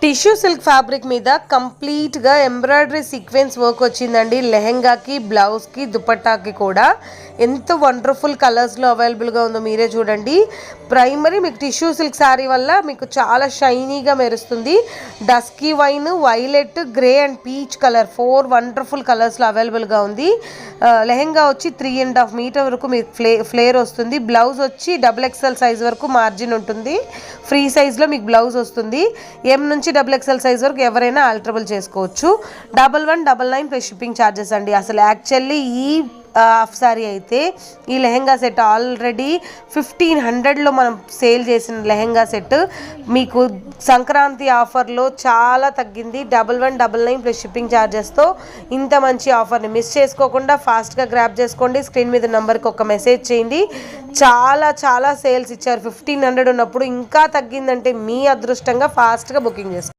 Tissue silk fabric మీద కంప్లీట్గా embroidery sequence work వచ్చిందండి. లెహెంగాకి, బ్లౌజ్కి, దుపట్టాకి కూడా ఎంత వండర్ఫుల్ కలర్స్లో అవైలబుల్గా ఉందో మీరే చూడండి. ప్రైమరీ మీకు టిష్యూ సిల్క్ శారీ వల్ల మీకు చాలా షైనీగా మెరుస్తుంది. Dusky wine, violet, grey and peach colour 4 wonderful కలర్స్లో అవైలబుల్గా ఉంది. లెహెంగా వచ్చి 3.5 మీటర్ వరకు మీకు ఫ్లేర్ వస్తుంది. బ్లౌజ్ వచ్చి XXL సైజ్ వరకు మార్జిన్ ఉంటుంది. ఫ్రీ సైజ్లో మీకు బ్లౌజ్ వస్తుంది. ఎం నుంచి XXL సైజ్ వరకు ఎవరైనా ఆల్టరబుల్ చేసుకోవచ్చు. 1199 ప్లస్ షిప్పింగ్ ఛార్జెస్ అండి. అసలు యాక్చువల్లీ ఈ హాఫ్ సారీ అయితే ఈ లెహెంగా సెట్ ఆల్రెడీ 1500లో మనం సేల్ చేసిన లెహెంగా సెట్ మీకు సంక్రాంతి ఆఫర్లో చాలా తగ్గింది. 1199 ప్లస్ షిప్పింగ్ ఛార్జెస్తో ఇంత మంచి ఆఫర్ని మిస్ చేసుకోకుండా ఫాస్ట్గా గ్రాప్ చేసుకోండి. స్క్రీన్ మీద నెంబర్కి ఒక మెసేజ్ చేయండి. చాలా చాలా సేల్స్ ఇచ్చారు. 1500 ఉన్నప్పుడు ఇంకా తగ్గిందంటే మీ అదృష్టంగా ఫాస్ట్గా బుకింగ్ చేసుకోండి.